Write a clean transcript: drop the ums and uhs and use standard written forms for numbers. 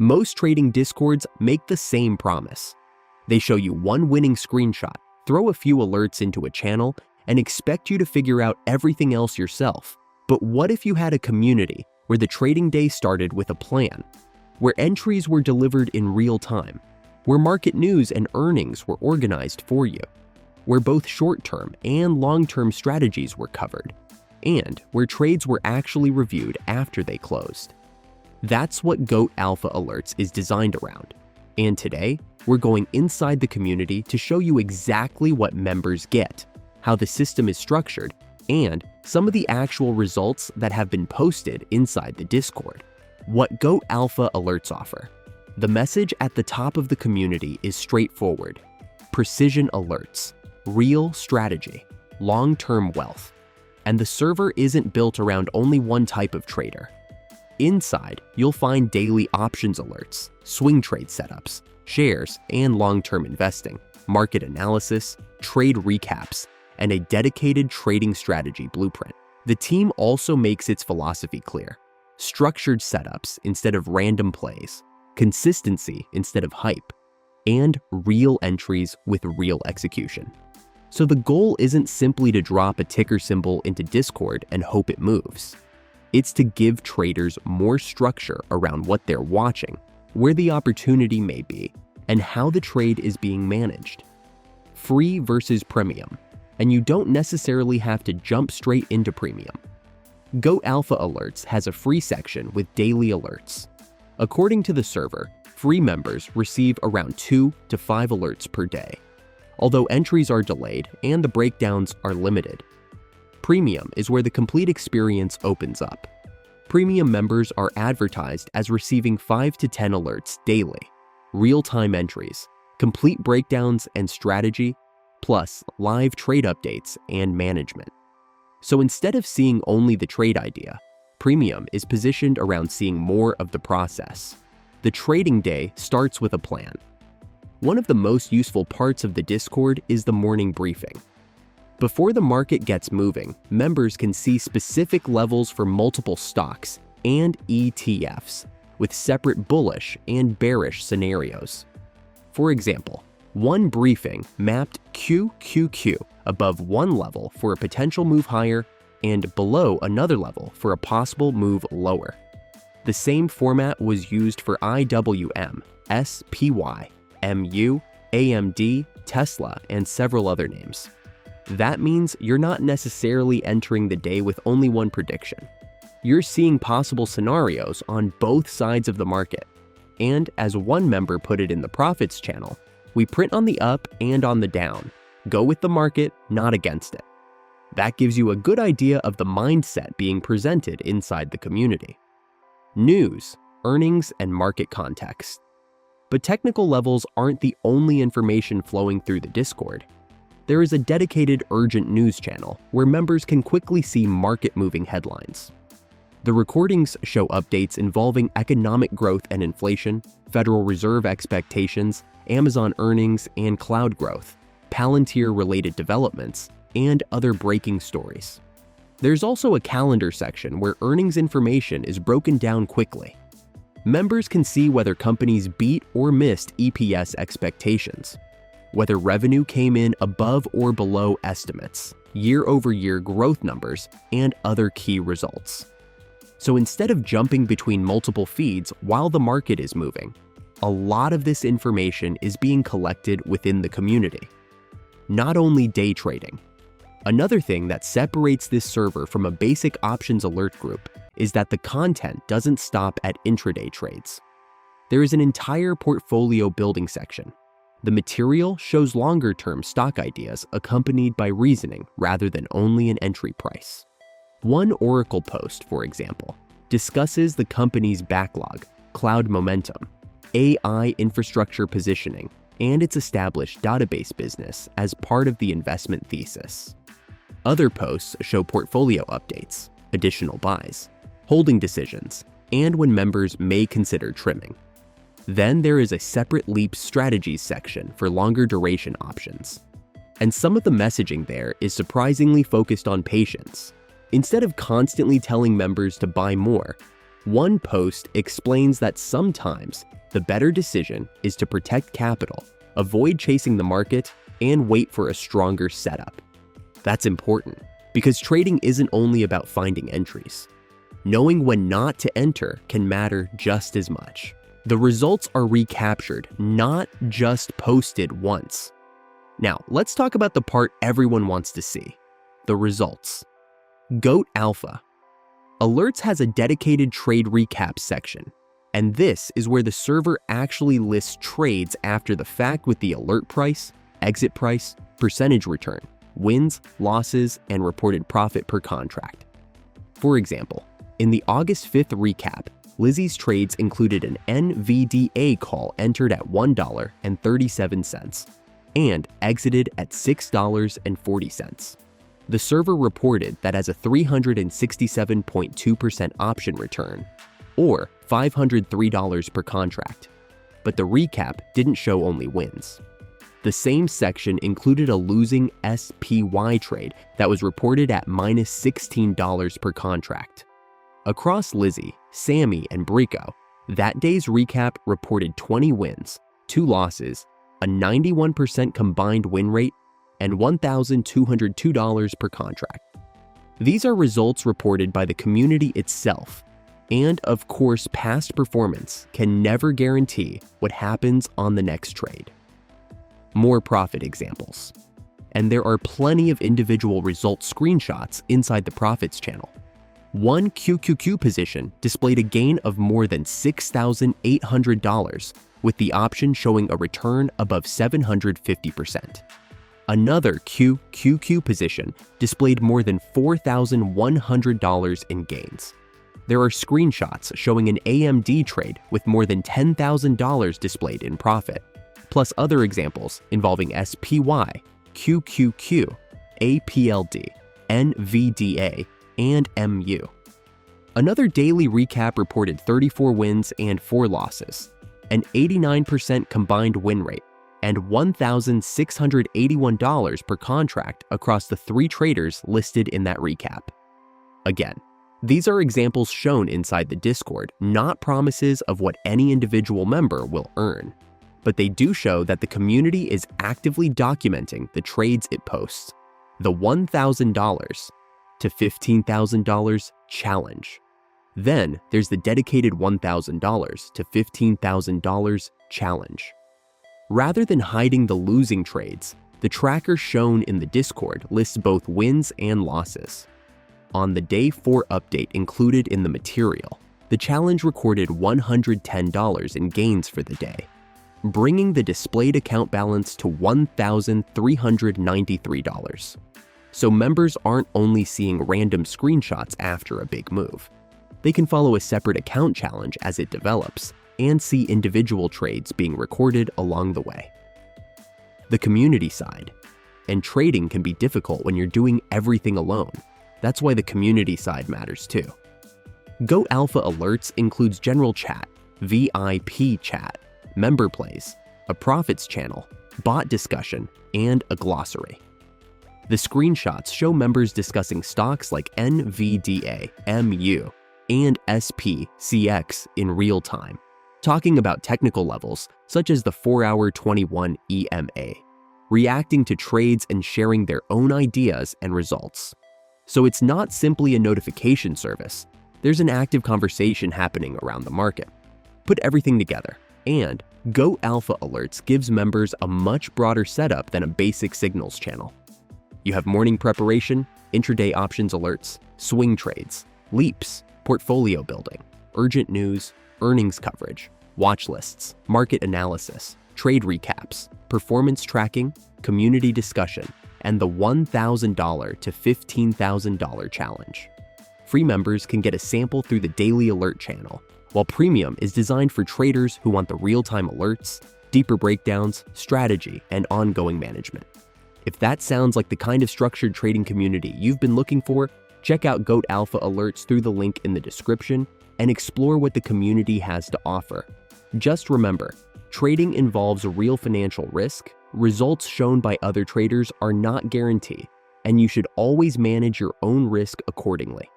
Most trading discords make the same promise. They show you one winning screenshot, throw a few alerts into a channel, and expect you to figure out everything else yourself. But what if you had a community where the trading day started with a plan, where entries were delivered in real time, where market news and earnings were organized for you, where both short-term and long-term strategies were covered, and where trades were actually reviewed after they closed? That's what GOAT Alpha Alerts is designed around. And today, we're going inside the community to show you exactly what members get, how the system is structured, and some of the actual results that have been posted inside the Discord. What GOAT Alpha Alerts offer. The message at the top of the community is straightforward: precision alerts, real strategy, long-term wealth. And the server isn't built around only one type of trader. Inside, you'll find daily options alerts, swing trade setups, shares and long-term investing, market analysis, trade recaps, and a dedicated trading strategy blueprint. The team also makes its philosophy clear: structured setups instead of random plays, consistency instead of hype, and real entries with real execution. So the goal isn't simply to drop a ticker symbol into Discord and hope it moves. It's to give traders more structure around what they're watching, where the opportunity may be, and how the trade is being managed. Free versus premium, and you don't necessarily have to jump straight into premium. GOAT Alpha Alerts has a free section with daily alerts. According to the server, free members receive around 2 to 5 alerts per day, although entries are delayed and the breakdowns are limited. Premium is where the complete experience opens up. Premium members are advertised as receiving 5 to 10 alerts daily, real-time entries, complete breakdowns and strategy, plus live trade updates and management. So instead of seeing only the trade idea, Premium is positioned around seeing more of the process. The trading day starts with a plan. One of the most useful parts of the Discord is the morning briefing. Before the market gets moving, members can see specific levels for multiple stocks and ETFs with separate bullish and bearish scenarios. For example, one briefing mapped QQQ above one level for a potential move higher and below another level for a possible move lower. The same format was used for IWM, SPY, MU, AMD, Tesla, and several other names. That means you're not necessarily entering the day with only one prediction. You're seeing possible scenarios on both sides of the market. And as one member put it in the profits channel, we print on the up and on the down. Go with the market, not against it. That gives you a good idea of the mindset being presented inside the community. News, earnings, and market context. But technical levels aren't the only information flowing through the Discord. There is a dedicated urgent news channel where members can quickly see market-moving headlines. The recordings show updates involving economic growth and inflation, Federal Reserve expectations, Amazon earnings and cloud growth, Palantir-related developments, and other breaking stories. There's also a calendar section where earnings information is broken down quickly. Members can see whether companies beat or missed EPS expectations, whether revenue came in above or below estimates, year-over-year growth numbers, and other key results. So instead of jumping between multiple feeds while the market is moving, a lot of this information is being collected within the community. Not only day trading. Another thing that separates this server from a basic options alert group is that the content doesn't stop at intraday trades. There is an entire portfolio building section. The material shows longer-term stock ideas accompanied by reasoning rather than only an entry price. One Oracle post, for example, discusses the company's backlog, cloud momentum, AI infrastructure positioning, and its established database business as part of the investment thesis. Other posts show portfolio updates, additional buys, holding decisions, and when members may consider trimming. Then there is a separate Leap strategies section for longer duration options. And some of the messaging there is surprisingly focused on patience. Instead of constantly telling members to buy more, One post explains that sometimes the better decision is to protect capital, avoid chasing the market, and wait for a stronger setup. That's important because trading isn't only about finding entries. Knowing when not to enter can matter just as much. The results are recaptured, not just posted once. Now, let's talk about the part everyone wants to see: the results. GOAT Alpha. Alerts has a dedicated trade recap section, and this is where the server actually lists trades after the fact with the alert price, exit price, percentage return, wins, losses, and reported profit per contract. For example, in the August 5th recap, Lizzie's trades included an NVDA call entered at $1.37 and exited at $6.40. The server reported that as a 367.2% option return, or $503 per contract, but the recap didn't show only wins. The same section included a losing SPY trade that was reported at minus $16 per contract. Across Lizzie, Sammy, and Brico, that day's recap reported 20 wins, 2 losses, a 91% combined win rate, and $1,202 per contract. These are results reported by the community itself, and of course, past performance can never guarantee what happens on the next trade. More profit examples. And there are plenty of individual result screenshots inside the profits channel. One QQQ position displayed a gain of more than $6,800, with the option showing a return above 750%. Another QQQ position displayed more than $4,100 in gains. There are screenshots showing an AMD trade with more than $10,000 displayed in profit, plus other examples involving SPY, QQQ, APLD, NVDA, and MU. Another daily recap reported 34 wins and 4 losses, an 89% combined win rate, and $1,681 per contract across the 3 traders listed in that recap. Again, these are examples shown inside the Discord, not promises of what any individual member will earn, but they do show that the community is actively documenting the trades it posts. The $1,000 to $15,000 challenge. Then there's the dedicated $1,000 to $15,000 challenge. Rather than hiding the losing trades, the tracker shown in the Discord lists both wins and losses. On the Day 4 update included in the material, the challenge recorded $110 in gains for the day, bringing the displayed account balance to $1,393. So members aren't only seeing random screenshots after a big move. They can follow a separate account challenge as it develops and see individual trades being recorded along the way. The community side. And trading can be difficult when you're doing everything alone. That's why the community side matters too. GOAT Alpha Alerts includes general chat, VIP chat, member plays, a profits channel, bot discussion, and a glossary. The screenshots show members discussing stocks like NVDA, MU, and SPCX in real time, talking about technical levels such as the 4-hour 21 EMA, reacting to trades and sharing their own ideas and results. So it's not simply a notification service. There's an active conversation happening around the market. Put everything together, and GOAT Alpha Alerts gives members a much broader setup than a basic signals channel. You have morning preparation, intraday options alerts, swing trades, leaps, portfolio building, urgent news, earnings coverage, watch lists, market analysis, trade recaps, performance tracking, community discussion, and the $1,000 to $15,000 challenge. Free members can get a sample through the daily alert channel, while premium is designed for traders who want the real-time alerts, deeper breakdowns, strategy, and ongoing management. If that sounds like the kind of structured trading community you've been looking for, check out GOAT Alpha Alerts through the link in the description and explore what the community has to offer. Just remember, trading involves real financial risk, results shown by other traders are not guaranteed, and you should always manage your own risk accordingly.